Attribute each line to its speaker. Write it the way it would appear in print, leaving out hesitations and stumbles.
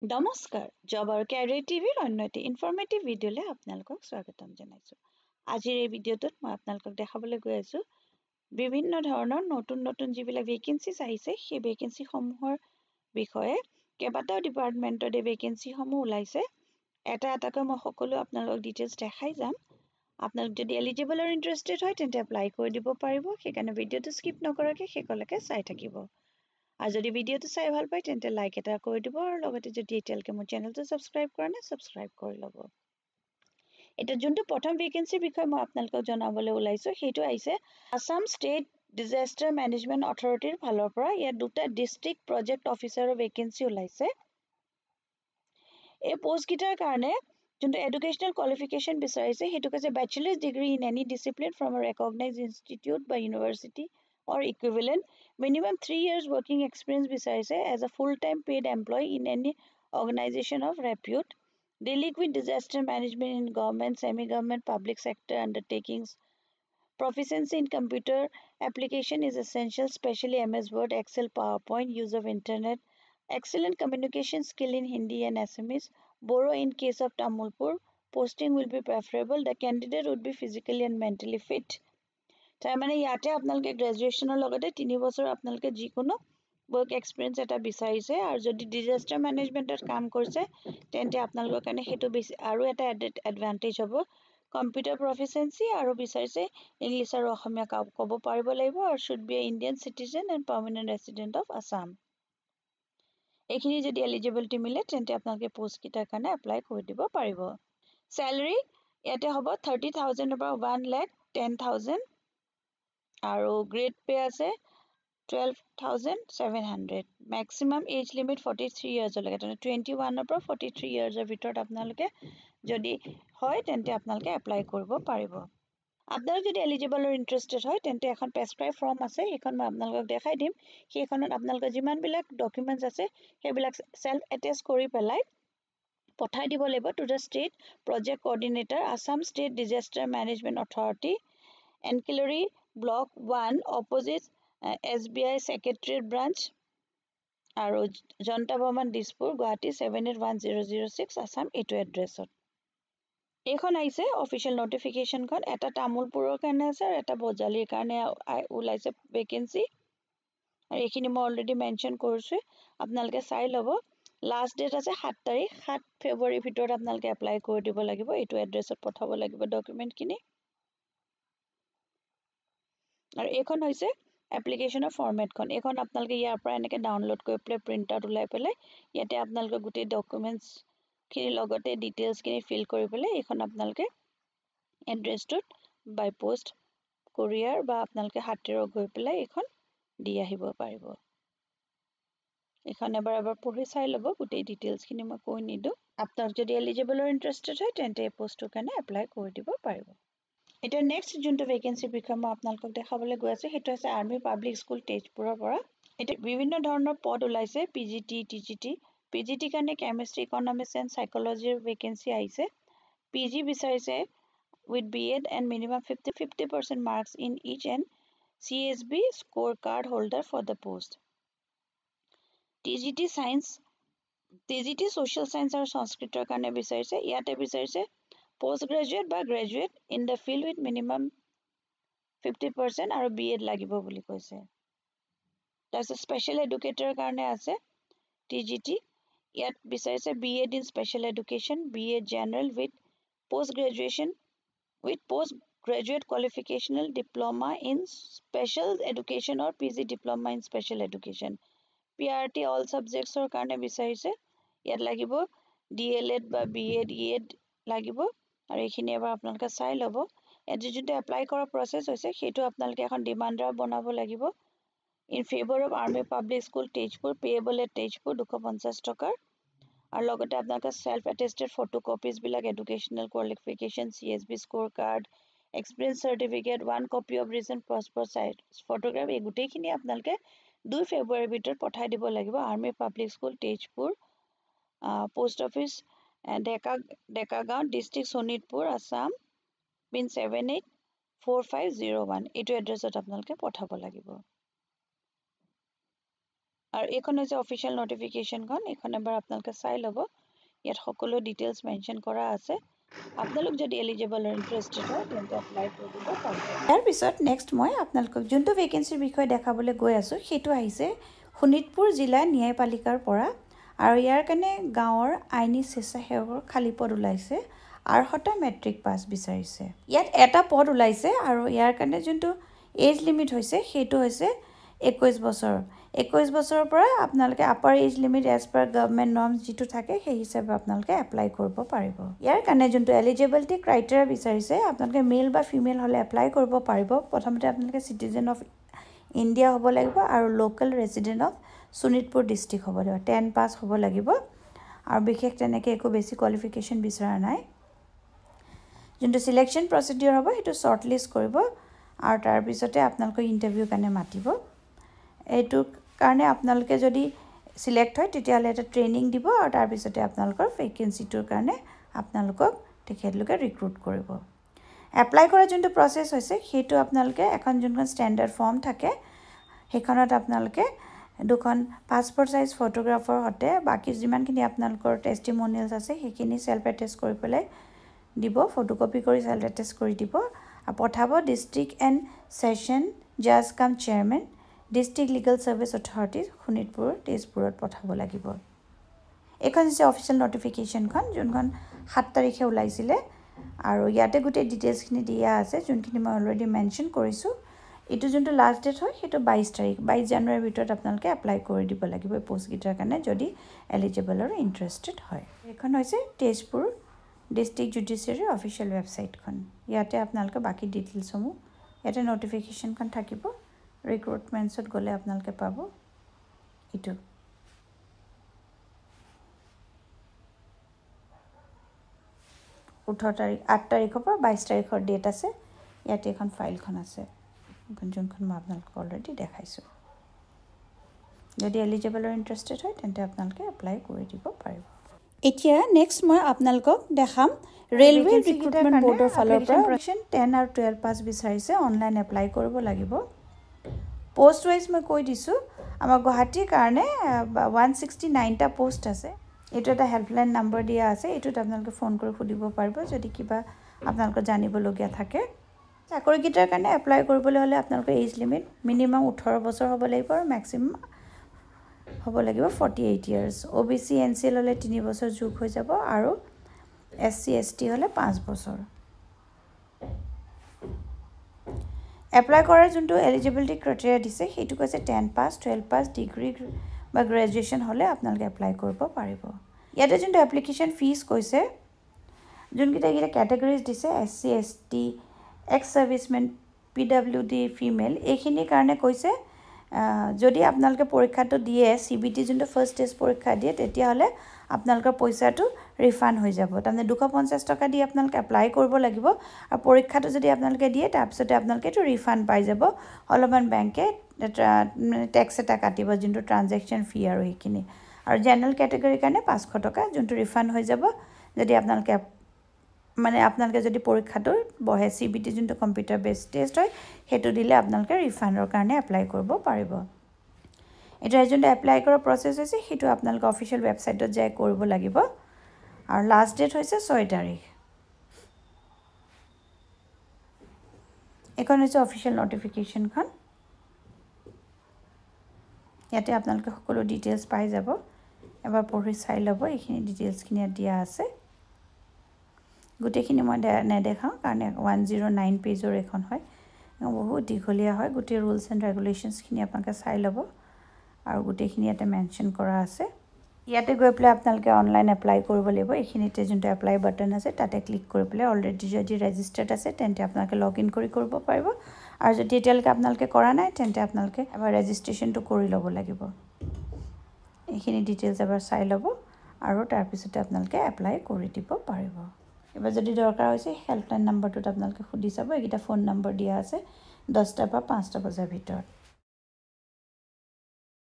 Speaker 1: নমস্কাৰ জব আৰু কেৰিয়াৰ টিভিৰ অন্য এটি ইনফৰ্মেটিভ ভিডিঅ'লৈ আপোনালোকক স্বাগতম জনাইছোঁ। আজিৰ এই ভিডিঅ'টোত মই আপোনালোকক দেখাবলৈ গৈ আছোঁ বিভিন্ন ধৰণৰ নতুন যিবিলাক ভেকেঞ্চিজ আহিছে সেই ভেকেঞ্চিসমূহৰ বিষয়ে। কেইবাটাও ডিপাৰ্টমেণ্টত এই ভেকেঞ্চিসমূহ ওলাইছে। এটা এটাকৈ মই সকলো আপোনালোকক ডিটেইলছ দেখাই যাম। আপোনালোক যদি এলিজিবল আৰু ইণ্টাৰেষ্টেড হয় তেন্তে এপ্লাই কৰি দিব পাৰিব। সেইকাৰণে ভিডিঅ'টো স্কিপ নকৰাকৈ শেষলৈকে চাই থাকিব। আৰু যদি ভিডিঅ'টো চাই ভাল পায় তেন্তে লাইক এটা কৰি দিব আৰু লগতে যদি এতিয়ালৈকে মোৰ চেনেলটো ছাবস্ক্ৰাইব কৰা নাই ছাবস্ক্ৰাইব কৰি ল'ব। এতিয়া যোনটো প্ৰথম ভেকেঞ্চিৰ বিষয়ে মই আপোনালোকক জনাবলৈ ওলাইছোঁ সেইটো আহিছে আছাম ষ্টেট ডিজাষ্টাৰ মেনেজমেণ্ট অথৰিটিৰ ফালৰ পৰা। ইয়াত দুটা ডিষ্ট্ৰিক্ট প্ৰজেক্ট অফিচাৰৰ ভেকেঞ্চি ওলাইছে। এই পষ্টকেইটাৰ কাৰণে যোনটো এডুকেশ্যনেল কোৱালিফিকেশ্যন বিচাৰিছে সেইটো হৈছে bachelors degree in any discipline from a recognized institute বা university or equivalent, minimum 3 years working experience বিচাৰিছে as a full-time paid employee in any organization of repute, dealing with disaster management in government, semi-government, public sector undertakings. Proficiency in computer application is essential, especially MS Word, Excel, PowerPoint, use of internet, excellent communication skill in Hindi and Assamese, Boro in case of Tamilpur, posting will be preferable, the candidate would be physically and mentally fit. তাৰমানে ইয়াতে আপোনালোকে গ্ৰেজুৱেশ্যনৰ লগতে 3 বছৰ আপোনালোকে যিকোনো work experience এটা বিচাৰিছে আৰু যদি ডিজাষ্টাৰ মেনেজমেণ্টত কাম কৰিছে তেন্তে আপোনালোকৰ কাৰণে সেইটো বেছি আৰু এটা এডভান্টেজ হ'ব। কম্পিউটাৰ প্ৰফিচিয়েঞ্চি আৰু বিচাৰিছে ইংলিছ আৰু অসমীয়া ক'ব পাৰিব লাগিব আৰু should B A Indian citizen and permanent resident of Assam. এইখিনি যদি এলিজিবিলিটি মিলে তেন্তে আপোনালোকে পষ্টকেইটাৰ কাৰণে এপ্লাই কৰি দিব পাৰিব। চেলাৰী ইয়াতে হ'ব 30,000 পৰা 1,10,000 আৰু গ্ৰেড পে আছে 12,700। মেক্সিমাম এজ লিমিট 43 ইয়াৰ্ছলৈকে, তেনে 21 পৰা 43 ইয়াৰ্ছৰ ভিতৰত আপোনালোকে যদি হয় তেন্তে আপোনালোকে এপ্লাই কৰিব পাৰিব। আপোনালোক যদি এলিজিবল আৰু ইণ্টাৰেষ্টেড হয় তেন্তে এখন প্ৰেছক্ৰাইব ফৰ্ম আছে, সেইখন মই আপোনালোকক দেখাই দিম। সেইখনত আপোনালোকৰ যিমানবিলাক ডকুমেণ্টছ আছে সেইবিলাক চেল্ফ এটেষ্ট কৰি পেলাই পঠাই দিব লাগিব to the state project coordinator, Assam state disaster management authority, এনকিলৰি block 1 opposite SBI secretariat branch আৰু জনতা ভৱন দিছপুৰ গুৱাহাটী 781006 আছাম, এইটো এড্ৰেছত। এইখন আহিছে অফিচিয়েল নটিফিকেশ্যনখন। এটা তামোলপুৰৰ কাৰণে আছে আৰু এটা বজালিৰ কাৰণে ওলাইছে ভেকেঞ্চি। আৰু এইখিনি মই অলৰেডি মেনশ্যন কৰিছোঁ, আপোনালোকে চাই ল'ব। লাষ্ট ডেট আছে 7 তাৰিখ, 7 ফেব্ৰুৱাৰীৰ ভিতৰত আপোনালোকে এপ্লাই কৰি দিব লাগিব। এইটো এড্ৰেছত পঠাব লাগিব ডকুমেণ্টখিনি। আৰু এইখন হৈছে এপ্লিকেশ্যনৰ ফৰ্মেটখন। এইখন আপোনালোকে ইয়াৰ পৰা এনেকৈ ডাউনলোড কৰি পেলাই প্ৰিণ্ট আউট ওলাই পেলাই ইয়াতে আপোনালোকে গোটেই ডকুমেণ্টছখিনিৰ লগতে ডিটেইলছখিনি ফিল কৰি পেলাই এইখন আপোনালোকে এড্ৰেছটোত বাই পোষ্ট কোৰিয়াৰ বা আপোনালোকে হাতেৰে গৈ পেলাই এইখন দি আহিব পাৰিব। এইখন এবাৰ পঢ়ি চাই ল'ব, গোটেই ডিটেইলছখিনি মই কৈ নিদিওঁ। আপোনালোক যদি এলিজিবল আৰু ইণ্টাৰেষ্টেড হয় তেন্তে এই পষ্টটোৰ কাৰণে এপ্লাই কৰি দিব পাৰিব। এতিয়া নেক্সট যোনটো ভেকেঞ্চিৰ বিষয়ে মই আপোনালোকক দেখাবলৈ গৈ আছোঁ সেইটো হৈছে আৰ্মি পাব্লিক স্কুল তেজপুৰৰ পৰা। এতিয়া বিভিন্ন ধৰণৰ পদ ওলাইছে, PGT, TGT। PGT কাৰণে কেমেষ্ট্ৰি, ইকনমিক্স এণ্ড চাইক'লজিৰ ভেকেঞ্চি আহিছে। PG বিচাৰিছে with BEd and minimum 50% marks in each and CSB score card holder for the post. TGT science, TGT social science আৰু সংস্কৃতৰ কাৰণে বিচাৰিছে। ইয়াতে বিচাৰিছে পোষ্ট গ্ৰেজুৱেট বা graduate in the field with minimum 50% আৰু BEd লাগিব বুলি কৈছে। তাৰপিছত স্পেচিয়েল এডুকেটৰৰ কাৰণে আছে TGT। ইয়াত বিচাৰিছে BEd in special education, BA general with post graduate কোৱালিফিকেশ্যনেল diploma in special education or PG diploma in special education. PRT all ছাবজেক্টছৰ কাৰণে বিচাৰিছে। ইয়াত লাগিব DLEd বা BEd, ED লাগিব আৰু এইখিনি এবাৰ আপোনালোকে চাই ল'ব। ইয়াত যোনটো এপ্লাই কৰাৰ প্ৰচেছ হৈছে সেইটো আপোনালোকে এখন ডিমাণ্ড ড্ৰাফ্ট বনাব লাগিব। In favour of army public school Tezpur, payable at Tezpur 250 টকাৰ। আৰু লগতে আপোনালোকে চেল্ফ এটেষ্টেড ফটো কপিজবিলাক, educational qualification, CSB score card, experience certificate, 1 copy of recent passport size photograph, এই গোটেইখিনি আপোনালোকে 2 ফেব্ৰুৱাৰীৰ ভিতৰত পঠাই দিব লাগিব। Army public school Tezpur, post office Dekagaon, district Sonitpur, Assam pin 784501। এইটো এড্ৰেছত আপোনালোকে পঠাব লাগিব। আৰু এইখন হৈছে অফিচিয়েল নটিফিকেশ্যনখন এইখন এবাৰ আপোনালোকে চাই ল'ব ইয়াত সকলো ডিটেইলছ মেনশ্যন কৰা আছে আপোনালোক যদি এলিজিবল আৰু ইণ্টাৰেষ্টেড হয় তেন্তে এপ্লাই কৰি দিব পাৰিব ইয়াৰ পিছত নেক্সট মই আপোনালোকক যোনটো ভেকেঞ্চিৰ বিষয়ে দেখাবলৈ গৈ আছোঁ সেইটো আহিছে শোণিতপুৰ জিলা ন্যায়পালিকাৰ পৰা আৰু ইয়াৰ কাৰণে গাঁৱৰ আইনী স্বেচ্ছাসেৱকৰ খালী পদ ওলাইছে 800টা মেট্ৰিক পাছ বিচাৰিছে ইয়াত এটা পদ ওলাইছে আৰু ইয়াৰ কাৰণে যোনটো এজ লিমিট হৈছে সেইটো হৈছে 21 বছৰ 21 বছৰৰ পৰা আপোনালোকে upper age limit as per government norms যিটো থাকে সেই হিচাপে আপোনালোকে এপ্লাই কৰিব পাৰিব ইয়াৰ কাৰণে যোনটো এলিজিবিলিটি ক্ৰাইটেৰিয়া বিচাৰিছে আপোনালোকে মেল বা ফিমেল হ'লে এপ্লাই কৰিব পাৰিব প্ৰথমতে আপোনালোকে চিটিজেন অফ ইণ্ডিয়া হ'ব লাগিব আৰু local resident of Sonitpur district হ'ব লাগিব 10 পাছ হ'ব লাগিব আৰু বিশেষ তেনেকৈ একো বেছি কোৱালিফিকেশ্যন বিচৰা নাই যোনটো সিলেকশ্যন প্ৰচিডিউৰ হ'ব সেইটো শ্বৰ্ট লিষ্ট কৰিব আৰু তাৰপিছতে আপোনালোকক ইণ্টাৰভিউৰ কাৰণে মাতিব এইটো কাৰণে আপোনালোকে যদি সিলেক্ট হয় তেতিয়াহ'লে এটা ট্ৰেইনিং দিব আৰু তাৰপিছতে আপোনালোকৰ ভেকেঞ্চিটোৰ কাৰণে আপোনালোকক তেখেতলোকে ৰিক্ৰুট কৰিব এপ্লাই কৰা যোনটো প্ৰচেছ হৈছে সেইটো আপোনালোকে এখন যোনখন ষ্টেণ্ডাৰ্ড ফৰ্ম থাকে সেইখনত আপোনালোকে দুখন পাছপৰ্ট সাইজ ফটোগ্ৰাফৰ সৈতে বাকি যিমানখিনি আপোনালোকৰ টেষ্টিমনিয়েলছ আছে সেইখিনি সেলফ এটেষ্ট কৰি পেলাই দিব ফটোকপি কৰি সেলফ এটেষ্ট কৰি দিব আৰু পঠাব ডিস্ট্ৰিক্ট এণ্ড সেশন জাজ কাম chairman district legal service authority Sonitpur তেজপুৰত পঠাব লাগিব এখন হৈছে অফিচিয়েল নটিফিকেশ্যনখন যোনখন 7 তাৰিখে ওলাইছিলে আৰু ইয়াতে গোটেই ডিটেইলছখিনি দিয়া আছে যোনখিনি মই অলৰেডি মেনশ্যন কৰিছোঁ এইটো যোনটো লাষ্ট ডেট হয় সেইটো 22 তাৰিখ 22 জানুৱাৰীৰ ভিতৰত আপোনালোকে এপ্লাই কৰি দিব লাগিব এই পোষ্টকেইটাৰ কাৰণে যদি এলিজিবল আৰু ইণ্টাৰেষ্টেড হয় এইখন হৈছে তেজপুৰ ডিস্ট্ৰিক্ট জুডিচিয়াৰী অফিচিয়েল ৱেবছাইটখন ইয়াতে আপোনালোকে বাকি ডিটেইলছসমূহ ইয়াতে নটিফিকেশ্যনখন থাকিব ৰিক্ৰুটমেণ্টছত গ'লে আপোনালোকে পাব এইটো 8 তাৰিখৰ পৰা 22 তাৰিখৰ ডেট আছে ইয়াতে এখন ফাইলখন আছে যোনখন মই আপোনালোকক অলৰেডি দেখাইছোঁ যদি এলিজিবল আৰু ইণ্টাৰেষ্টেড হয় তেন্তে আপোনালোকে এপ্লাই কৰি দিব পাৰিব এতিয়া নেক্সট মই আপোনালোকক দেখাম ৰেলৱে ৰিক্ৰুটমেণ্ট বৰ্ডৰ ফালৰ পৰা 10 আৰু 12 পাছ বিচাৰিছে অনলাইন এপ্লাই কৰিব লাগিব পোষ্ট ওয়াইজ মই কৈ দিছোঁ আমাৰ গুৱাহাটীৰ কাৰণে 169টা পোষ্ট আছে এইটো এটা হেল্পলাইন নম্বৰ দিয়া আছে এইটোত আপোনালোকে ফোন কৰি সুধিব পাৰিব যদি কিবা আপোনালোকৰ জানিবলগীয়া থাকে চাকৰিকেইটাৰ কাৰণে এপ্লাই কৰিবলৈ হ'লে আপোনালোকৰ এজ লিমিট মিনিমাম 18 বছৰ হ'ব লাগিব আৰু মেক্সিমাম হ'ব লাগিব 48 ইয়াৰ্ছ OBC NCL হ'লে 3 বছৰ যোগ হৈ যাব আৰু SC ST হ'লে 5 বছৰ এপ্লাই কৰাৰ যোনটো এলিজিবিলিটি ক্ৰাইটেৰিয়া দিছে সেইটো কৈছে 10 পাছ 12 পাছ ডিগ্ৰী বা গ্ৰেজুৱেশ্যন হ'লে আপোনালোকে এপ্লাই কৰিব পাৰিব ইয়াতে যোনটো এপ্লিকেশ্যন ফিজ কৈছে যোনকেইটা কেটেগৰিজ দিছে SC ST ex servicemen PWD female এইখিনিৰ কাৰণে কৈছে যদি আপোনালোকে পৰীক্ষাটো দিয়ে CBT যোনটো ফাৰ্ষ্ট টেষ্ট পৰীক্ষা দিয়ে তেতিয়াহ'লে আপোনালোকৰ পইচাটো ৰিফাণ্ড হৈ যাব তাৰমানে 250 টকা দি আপোনালোকে এপ্লাই কৰিব লাগিব আৰু পৰীক্ষাটো যদি আপোনালোকে দিয়ে তাৰপিছতে আপোনালোকে এইটো ৰিফাণ্ড পাই যাব অলপমান বেংকে টেক্স এটা কাটিব যোনটো ট্ৰানজেকশ্যন ফি আৰু এইখিনি আৰু জেনেৰেল কেটেগৰীৰ কাৰণে 500 টকা যোনটো ৰিফাণ্ড হৈ যাব যদি আপোনালোকে আপোনালোকে যদি পৰীক্ষাটো বহে CBT যোনটো কম্পিউটাৰ বেছ টেষ্ট হয় সেইটো দিলে আপোনালোকে ৰিফাণ্ডৰ কাৰণে এপ্লাই কৰিব পাৰিব এটা যোনটো এপ্লাই কৰাৰ প্ৰচেছ হৈছে সেইটো আপোনালোকে অফিচিয়েল ৱেবছাইটত যাই কৰিব লাগিব আৰু লাষ্ট ডেট হৈছে 6 তাৰিখ এখন হৈছে অফিচিয়েল নটিফিকেশ্যনখন ইয়াতে আপোনালোকে সকলো ডিটেইলছ পাই যাব এবাৰ পঢ়ি চাই ল'ব এইখিনি ডিটেইলছখিনি দিয়া আছে গোটেইখিনি মই নেদেখাওঁ কাৰণ 109 পেজৰ এখন হয় বহুত দীঘলীয়া হয় গোটেই ৰুলছ এণ্ড ৰেগুলেশ্যনছখিনি আপোনালোকে চাই ল'ব আৰু গোটেইখিনি ইয়াতে মেনশ্যন কৰা আছে ইয়াতে গৈ পেলাই আপোনালোকে অনলাইন এপ্লাই কৰিব লাগিব এইখিনিতে যোনটো এপ্লাই বাটন আছে তাতে ক্লিক কৰি পেলাই অলৰেডি যদি ৰেজিষ্টাৰ্ড আছে তেন্তে আপোনালোকে লগ ইন কৰিব পাৰিব আৰু যদি এতিয়ালৈকে আপোনালোকে কৰা নাই তেন্তে আপোনালোকে এবাৰ ৰেজিষ্ট্ৰেশ্যনটো কৰি ল'ব লাগিব এইখিনি ডিটেইলছ এবাৰ চাই ল'ব আৰু তাৰপিছতে আপোনালোকে এপ্লাই কৰি দিব পাৰিব এবাৰ যদি দৰকাৰ হৈছে হেল্পলাইন নম্বৰটোত আপোনালোকে সুধি চাব এইকেইটা ফোন নম্বৰ দিয়া আছে 10টা পৰা 5টা বজাৰ ভিতৰত